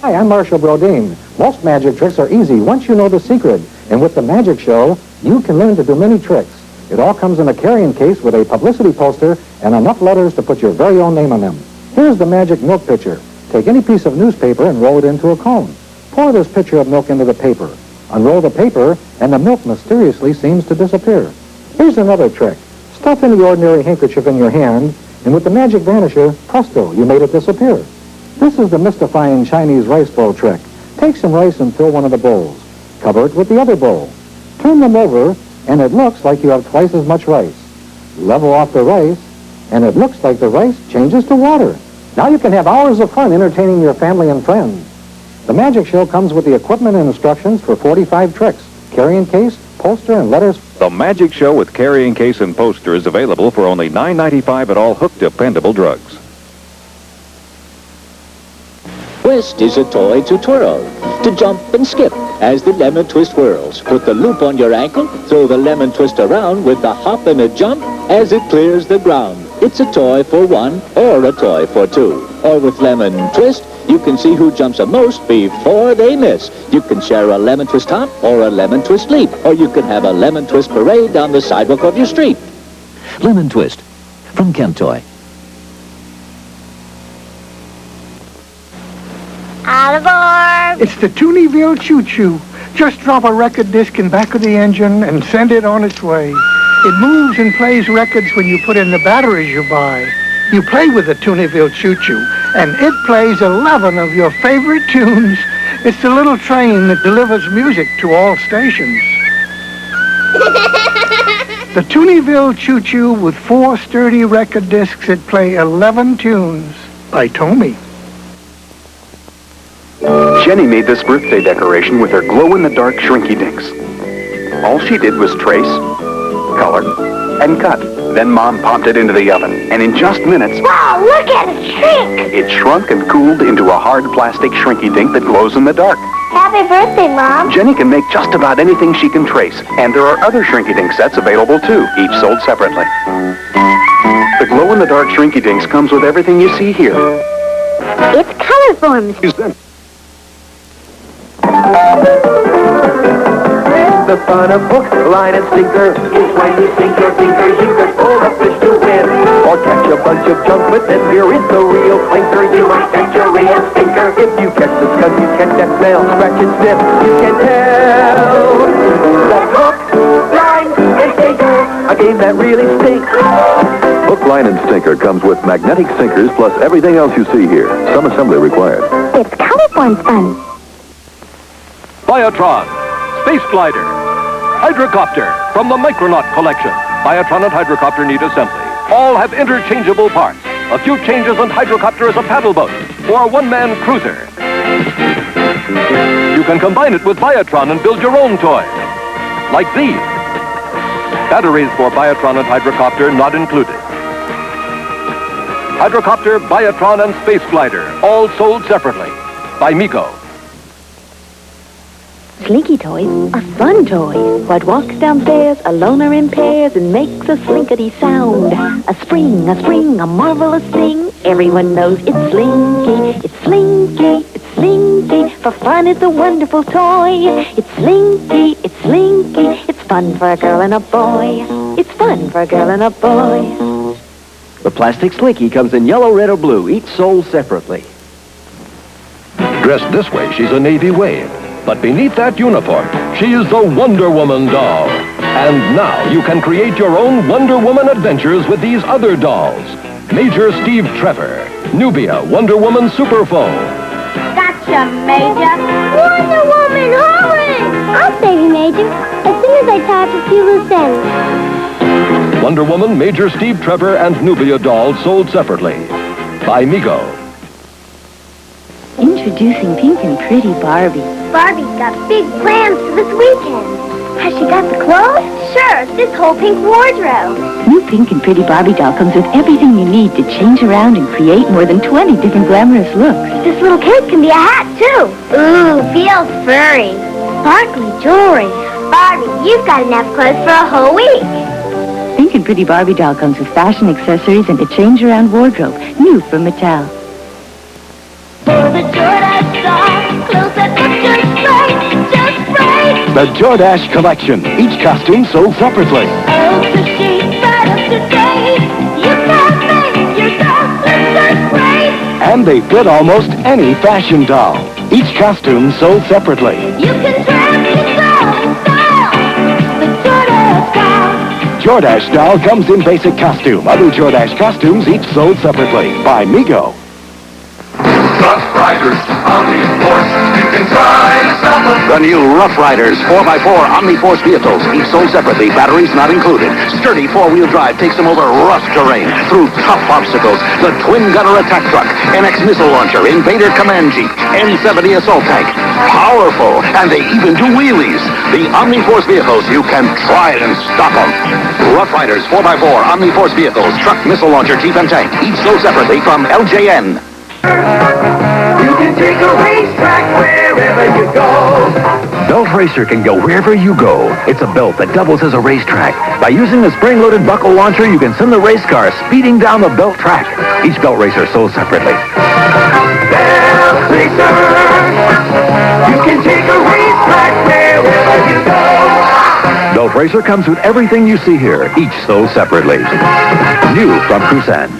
Hi, I'm Marshall Brodeen. Most magic tricks are easy once you know the secret. And with the Magic Show, you can learn to do many tricks. It all comes in a carrying case with a publicity poster and enough letters to put your very own name on them. Here's the magic milk pitcher. Take any piece of newspaper and roll it into a cone. Pour this pitcher of milk into the paper. Unroll the paper, and the milk mysteriously seems to disappear. Here's another trick. Stuff any ordinary handkerchief in your hand, and with the magic vanisher, presto, you made it disappear. This is the mystifying Chinese rice bowl trick. Take some rice and fill one of the bowls. Cover it with the other bowl. Turn them over, and it looks like you have twice as much rice. Level off the rice, and it looks like the rice changes to water. Now you can have hours of fun entertaining your family and friends. The Magic Show comes with the equipment and instructions for 45 tricks, carrying case, poster, and letters. The Magic Show with carrying case and poster is available for only $9.95 at all Hook Dependable drugs. Twist is a toy to twirl, to jump and skip as the lemon twist whirls. Put the loop on your ankle, throw the lemon twist around with a hop and a jump as it clears the ground. It's a toy for one or a toy for two. Or with lemon twist, you can see who jumps the most before they miss. You can share a lemon twist hop or a lemon twist leap, or you can have a lemon twist parade down the sidewalk of your street. Lemon Twist from Chemtoy. Out of orb. It's the Toonieeville Choo-Choo. Just drop a record disc in back of the engine and send it on its way. It moves and plays records when you put in the batteries you buy. You play with the Toonieeville Choo-Choo, and it plays 11 of your favorite tunes. It's the little train that delivers music to all stations. The Toonieeville Choo-Choo with 4 sturdy record discs that play 11 tunes by Tommy. Jenny made this birthday decoration with her glow-in-the-dark shrinky dinks. All she did was trace, color, and cut. Then Mom popped it into the oven, and in just minutes... Wow, look at it shrink! It shrunk and cooled into a hard plastic shrinky dink that glows in the dark. Happy birthday, Mom. Jenny can make just about anything she can trace, and there are other shrinky dink sets available too, each sold separately. The glow-in-the-dark shrinky dinks comes with everything you see here. It's color forms. The fun of hook, line, and sinker is when you sink your sinker, you can pull a fish to win. Or catch a bunch of junk, but then here is the real clinker. You might catch a real stinker. If you catch the skunk, you catch that snail, scratch and sniff, you can tell. That's hook, line, and sinker, a game that really stinks. Hook, line, and sinker comes with magnetic sinkers plus everything else you see here. Some assembly required. It's color forms fun. Biotron, Space Glider, Hydrocopter from the Micronaut collection. Biotron and Hydrocopter need assembly. All have interchangeable parts. A few changes and Hydrocopter is a paddle boat or a one-man cruiser. You can combine it with Biotron and build your own toy, like these. Batteries for Biotron and Hydrocopter not included. Hydrocopter, Biotron, and Space Glider, all sold separately by Miko. Slinky toys are fun toys. What walks downstairs alone or in pairs and makes a slinkety sound. A spring, a marvelous thing. Everyone knows it's Slinky. It's Slinky, it's Slinky. For fun, it's a wonderful toy. It's Slinky, it's Slinky. It's fun for a girl and a boy. It's fun for a girl and a boy. The plastic Slinky comes in yellow, red, or blue, each sold separately. Dressed this way, she's a Navy Wave. But beneath that uniform, she is the Wonder Woman doll. And now you can create your own Wonder Woman adventures with these other dolls. Major Steve Trevor, Nubia, Wonder Woman Super Foe. Gotcha, Major. Wonder Woman, hurry! I'll save you, Major, as soon as I tie up a few loose ends. Wonder Woman, Major Steve Trevor, and Nubia dolls sold separately. By Mego. Introducing Pink and Pretty Barbie. Barbie's got big plans for this weekend. Has she got the clothes? Sure, this whole pink wardrobe. New Pink and Pretty Barbie doll comes with everything you need to change around and create more than 20 different glamorous looks. This little cape can be a hat, too. Ooh, feels furry. Sparkly jewelry. Barbie, you've got enough clothes for a whole week. Pink and Pretty Barbie doll comes with fashion accessories and a change around wardrobe, new from Mattel. For the Jordache doll, clothes that look just right, just right. The Jordache Collection. Each costume sold separately. Oh, so chic, right up to date. You can make your doll look just great. And they fit almost any fashion doll. Each costume sold separately. You can dress your doll in style. The Jordache doll. Jordache doll comes in basic costume. Other Jordache costumes each sold separately. By Mego. Rough Riders, Omni-Force, you can try to stop them. The new Rough Riders 4x4 Omni-Force vehicles, each sold separately, batteries not included. Sturdy four-wheel drive takes them over rough terrain, through tough obstacles. The twin-gunner attack truck, NX missile launcher, Invader command jeep, N70 assault tank. Powerful, and they even do wheelies. The Omni-Force vehicles, you can try and stop them. Rough Riders 4x4 Omni-Force vehicles, truck, missile launcher, jeep, and tank, each sold separately from LJN. You can take a racetrack wherever you go. Belt Racer can go wherever you go. It's a belt that doubles as a racetrack. By using the spring-loaded buckle launcher, you can send the race car speeding down the belt track. Each Belt Racer sold separately. Belt Racer. You can take a racetrack wherever you go. Belt Racer comes with everything you see here, each sold separately. New from Kusan.